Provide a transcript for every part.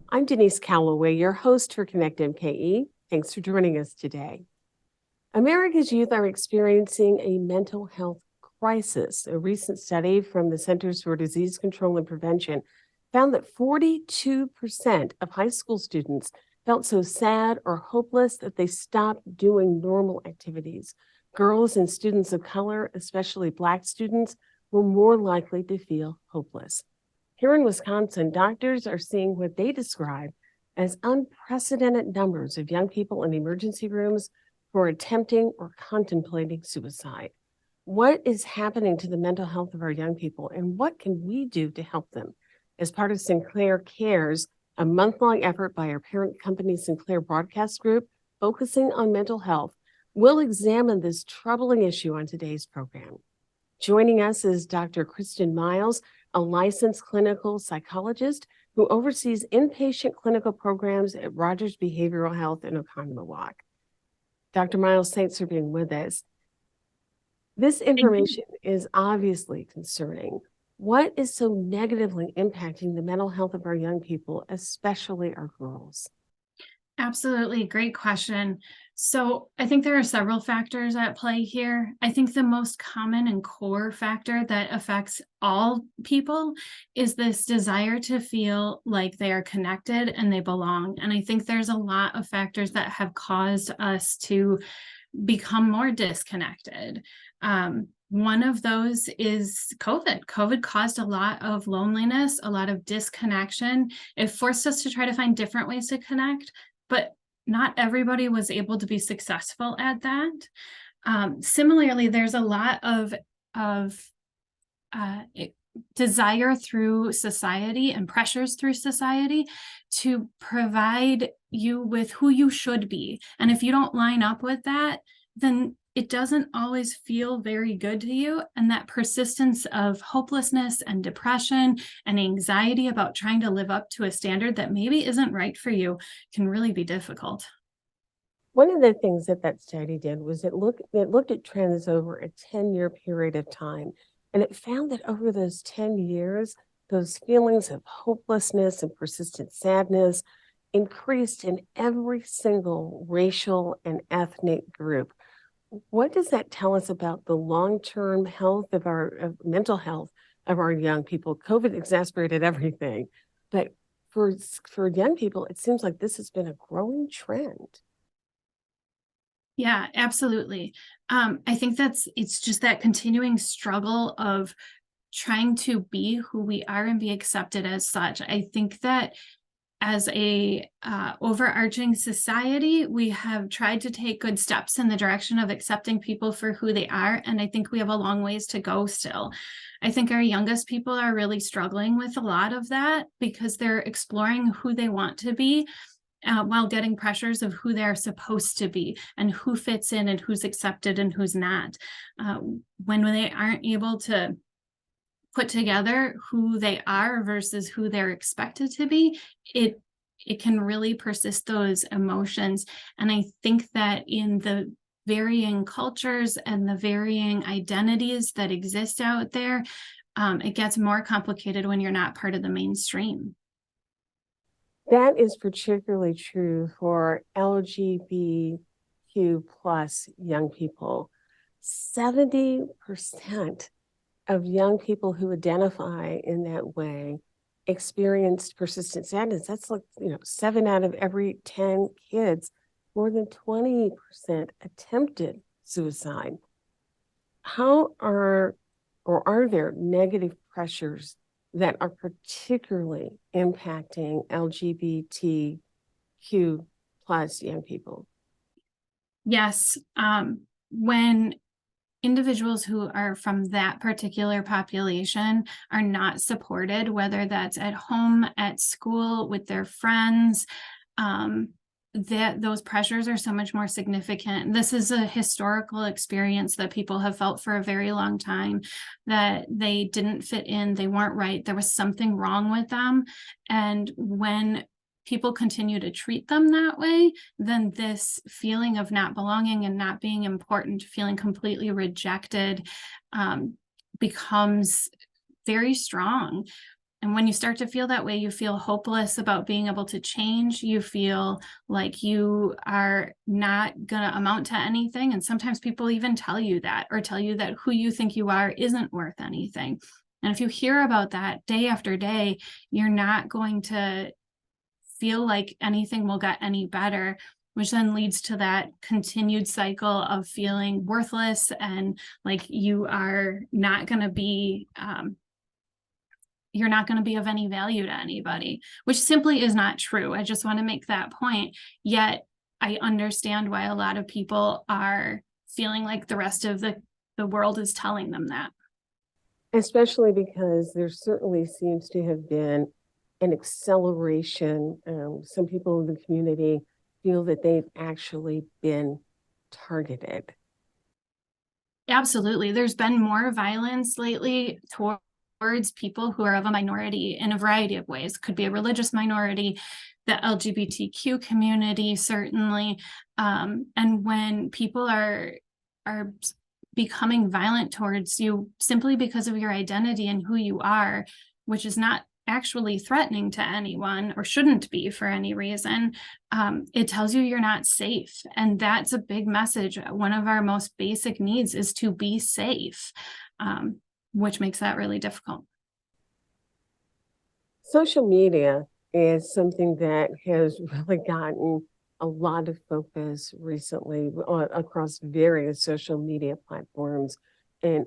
I'm Denise Calloway, your host for Connect MKE. Thanks for joining us today. America's youth are experiencing a mental health crisis. A recent study from the Centers for Disease Control and Prevention found that 42% of high school students felt so sad or hopeless that they stopped doing normal activities. Girls and students of color, especially Black students, were more likely to feel hopeless. Here in Wisconsin, doctors are seeing what they describe as unprecedented numbers of young people in emergency rooms who are attempting or contemplating suicide. What is happening to the mental health of our young people, and what can we do to help them? As part of Sinclair Cares, a month-long effort by our parent company, Sinclair Broadcast Group, focusing on mental health, we'll examine this troubling issue on today's program. Joining us is Dr. Kristin Miles, a licensed clinical psychologist who oversees inpatient clinical programs at Rogers Behavioral Health in Oconomowoc. Dr. Miles, thanks for being with us. This information is obviously concerning. What is so negatively impacting the mental health of our young people, especially our girls? Absolutely. Great question. So I think there are several factors at play here. I think the most common and core factor that affects all people is this desire to feel like they are connected and they belong. And I think there's a lot of factors that have caused us to become more disconnected. One of those is COVID. COVID caused a lot of loneliness, a lot of disconnection. It forced us to try to find different ways to connect, but not everybody was able to be successful at that. Similarly, there's a lot of desire through society and pressures through society to provide you with who you should be. And if you don't line up with that, then it doesn't always feel very good to you. And that persistence of hopelessness and depression and anxiety about trying to live up to a standard that maybe isn't right for you can really be difficult. One of the things that study did was it looked at trends over a 10-year period of time. And it found that over those 10 years, those feelings of hopelessness and persistent sadness increased in every single racial and ethnic group. What does that tell us about the long-term health of our mental health of our young people? COVID exacerbated everything, but for young people, it seems like this has been a growing trend. Yeah, absolutely. I think it's just that continuing struggle of trying to be who we are and be accepted as such. I think that as a overarching society, we have tried to take good steps in the direction of accepting people for who they are. And I think we have a long ways to go still. I think our youngest people are really struggling with a lot of that because they're exploring who they want to be while getting pressures of who they're supposed to be and who fits in and who's accepted and who's not. When they aren't able to put together who they are versus who they're expected to be, it can really persist those emotions. And I think that in the varying cultures and the varying identities that exist out there, it gets more complicated when you're not part of the mainstream. That is particularly true for LGBTQ plus young people. 70% of young people who identify in that way experienced persistent sadness. That's like, 7 out of every 10 kids. More than 20% attempted suicide. How are there negative pressures that are particularly impacting LGBTQ plus young people? Yes. When individuals who are from that particular population are not supported, whether that's at home, at school, with their friends, that those pressures are so much more significant. This is a historical experience that people have felt for a very long time, that they didn't fit in, they weren't right, there was something wrong with them. And when people continue to treat them that way, then this feeling of not belonging and not being important, feeling completely rejected, becomes very strong. And when you start to feel that way, you feel hopeless about being able to change. You feel like you are not going to amount to anything. And sometimes people even tell you that, or tell you that who you think you are isn't worth anything. And if you hear about that day after day, you're not going to feel like anything will get any better, which then leads to that continued cycle of feeling worthless and like you are not going to be you're not going to be of any value to anybody, which simply is not true. I just want to make that point. Yet I understand why a lot of people are feeling like the rest of the world is telling them that. Especially because there certainly seems to have been an acceleration. Some people in the community feel that they've actually been targeted. Absolutely. There's been more violence lately towards people who are of a minority in a variety of ways. Could be a religious minority, the LGBTQ community, certainly. And when people are becoming violent towards you simply because of your identity and who you are, which is not actually threatening to anyone or shouldn't be for any reason, it tells you you're not safe. And that's a big message. One of our most basic needs is to be safe, which makes that really difficult. Social media is something that has really gotten a lot of focus recently across various social media platforms, and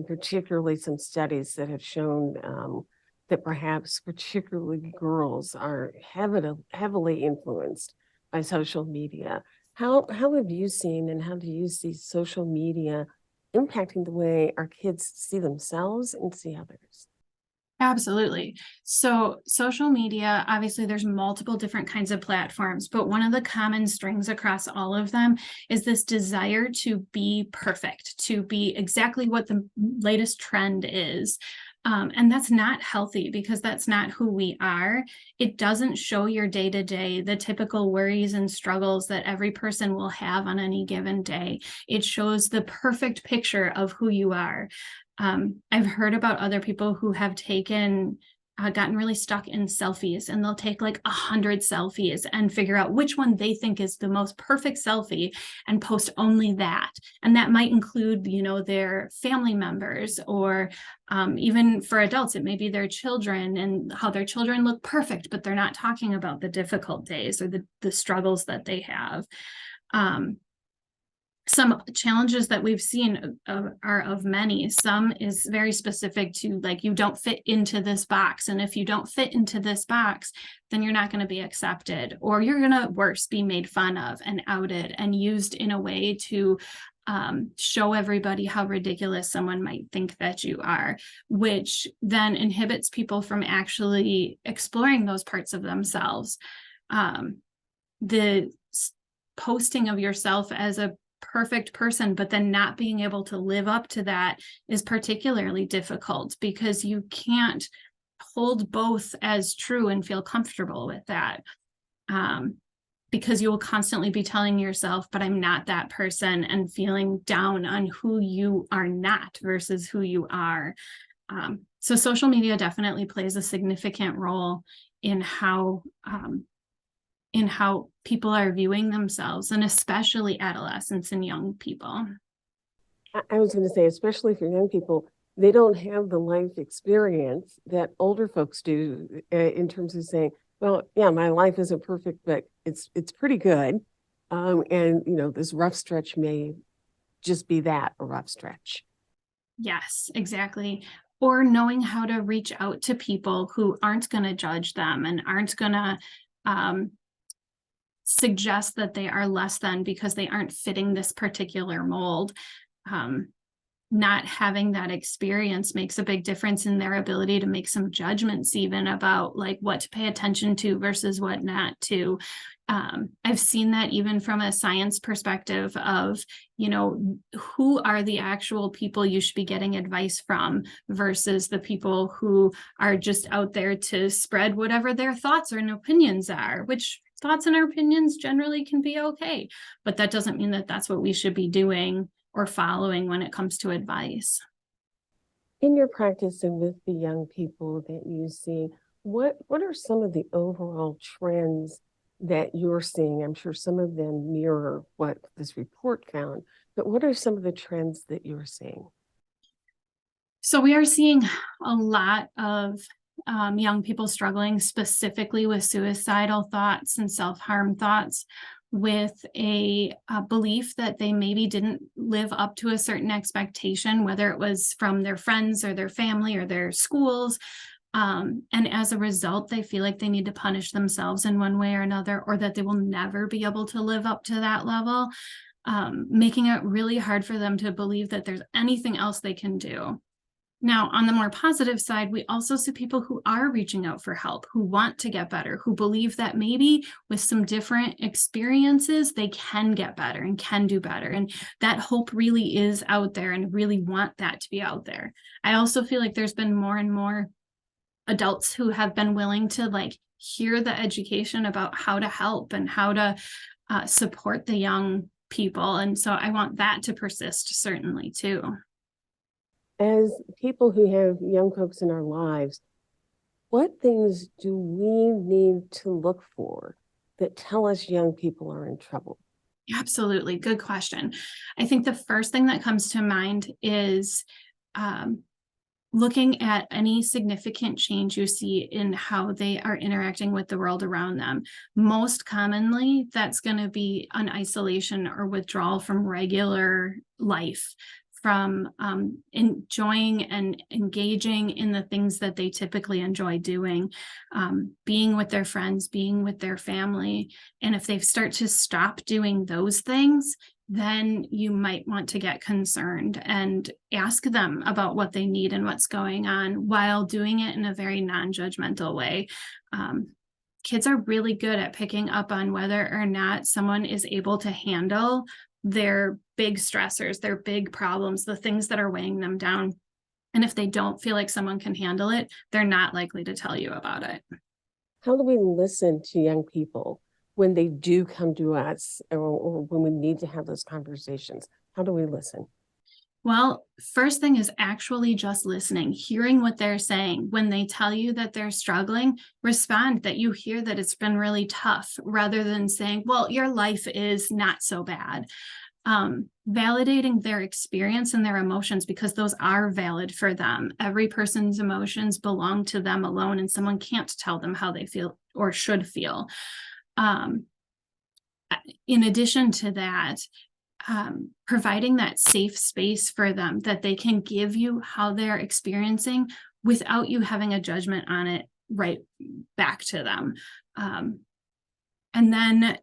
particularly some studies that have shown that perhaps particularly girls are heavily influenced by social media. How have you seen and how do you see social media impacting the way our kids see themselves and see others? Absolutely. So social media, obviously there's multiple different kinds of platforms, but one of the common strings across all of them is this desire to be perfect, to be exactly what the latest trend is. And that's not healthy because that's not who we are. It doesn't show your day-to-day, the typical worries and struggles that every person will have on any given day. It shows the perfect picture of who you are. I've heard about other people who have gotten really stuck in selfies, and they'll take like 100 selfies and figure out which one they think is the most perfect selfie and post only that. And that might include, their family members, or even for adults, it may be their children and how their children look perfect, but they're not talking about the difficult days or the struggles that they have. Some challenges that we've seen are of many. Some is very specific to like, you don't fit into this box. And if you don't fit into this box, then you're not going to be accepted, or you're going to worse, be made fun of and outed and used in a way to show everybody how ridiculous someone might think that you are, which then inhibits people from actually exploring those parts of themselves. The posting of yourself as a perfect person, but then not being able to live up to that is particularly difficult because you can't hold both as true and feel comfortable with that. Because you will constantly be telling yourself, but I'm not that person, and feeling down on who you are not versus who you are. So social media definitely plays a significant role in how people are viewing themselves, and especially adolescents and young people. I was going to say, especially for young people, they don't have the life experience that older folks do in terms of saying, well, yeah, my life isn't perfect, but it's pretty good. And, this rough stretch may just be that, a rough stretch. Yes, exactly. Or knowing how to reach out to people who aren't going to judge them and aren't going to suggest that they are less than because they aren't fitting this particular mold. Not having that experience makes a big difference in their ability to make some judgments even about like what to pay attention to versus what not to. I've seen that even from a science perspective of, who are the actual people you should be getting advice from versus the people who are just out there to spread whatever their thoughts and opinions are, which thoughts and opinions generally can be okay, but that doesn't mean that that's what we should be doing or following when it comes to advice. In your practice and with the young people that you see, what are some of the overall trends that you're seeing? I'm sure some of them mirror what this report found, but what are some of the trends that you're seeing? So we are seeing a lot of young people struggling specifically with suicidal thoughts and self-harm thoughts, with a belief that they maybe didn't live up to a certain expectation, whether it was from their friends or their family or their schools. And as a result, they feel like they need to punish themselves in one way or another, or that they will never be able to live up to that level, making it really hard for them to believe that there's anything else they can do. Now, on the more positive side, we also see people who are reaching out for help, who want to get better, who believe that maybe with some different experiences, they can get better and can do better. And that hope really is out there, and really want that to be out there. I also feel like there's been more and more adults who have been willing to hear the education about how to help and how to support the young people. And so I want that to persist, certainly, too. As people who have young folks in our lives, what things do we need to look for that tell us young people are in trouble? Absolutely. Good question. I think the first thing that comes to mind is um, looking at any significant change you see in how they are interacting with the world around them. Most commonly, that's going to be an isolation or withdrawal from regular life, from enjoying and engaging in the things that they typically enjoy doing, being with their friends, being with their family. And if they start to stop doing those things, then you might want to get concerned and ask them about what they need and what's going on, while doing it in a very non-judgmental way. Kids are really good at picking up on whether or not someone is able to handle their big stressors, their big problems, the things that are weighing them down. And if they don't feel like someone can handle it, they're not likely to tell you about it. How do we listen to young people when they do come to us, or when we need to have those conversations? How do we listen? Well, first thing is actually just listening, hearing what they're saying. When they tell you that they're struggling, respond that you hear that it's been really tough, rather than saying, well, your life is not so bad. Validating their experience and their emotions, because those are valid for them. Every person's emotions belong to them alone, and someone can't tell them how they feel or should feel. In addition to that, providing that safe space for them, that they can give you how they're experiencing without you having a judgment on it right back to them. And then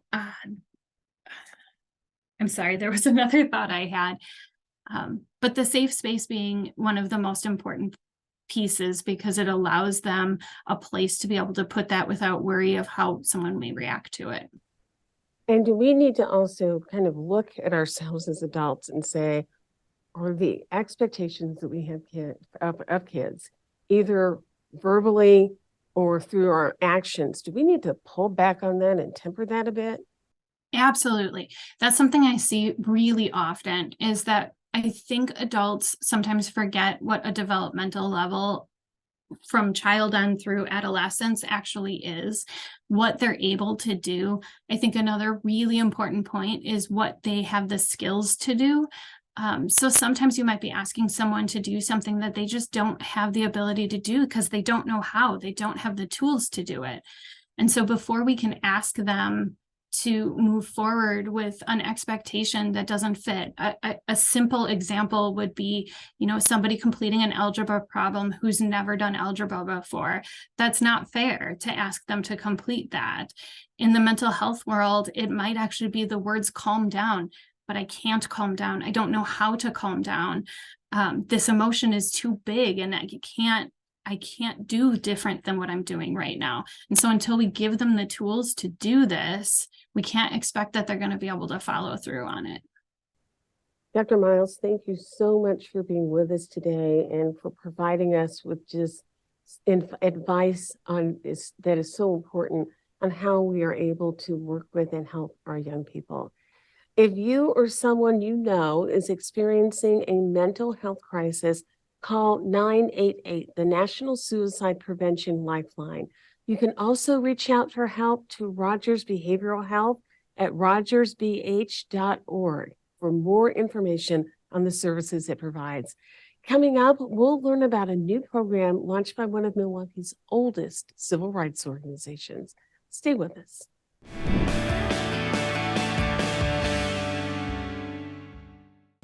I'm sorry, there was another thought I had. But the safe space being one of the most important pieces, because it allows them a place to be able to put that without worry of how someone may react to it. And do we need to also kind of look at ourselves as adults and say, are the expectations that we have of kids, either verbally or through our actions, do we need to pull back on that and temper that a bit? Absolutely. That's something I see really often, is that I think adults sometimes forget what a developmental level from child on through adolescence actually is, what they're able to do. I think another really important point is what they have the skills to do. So sometimes you might be asking someone to do something that they just don't have the ability to do, because they don't know how, they don't have the tools to do it. And so before we can ask them to move forward with an expectation that doesn't fit, a simple example would be, somebody completing an algebra problem who's never done algebra before. That's not fair to ask them to complete that. In the mental health world, it might actually be the words calm down, but I can't calm down. I don't know how to calm down. This emotion is too big, and I can't do different than what I'm doing right now. And so until we give them the tools to do this, we can't expect that they're going to be able to follow through on it. Dr. Miles, thank you so much for being with us today and for providing us with just advice on this that is so important on how we are able to work with and help our young people. If you or someone you know is experiencing a mental health crisis, Call 988, the National Suicide Prevention Lifeline. You can also reach out for help to Rogers Behavioral Health at rogersbh.org for more information on the services it provides. Coming up, we'll learn about a new program launched by one of Milwaukee's oldest civil rights organizations. Stay with us.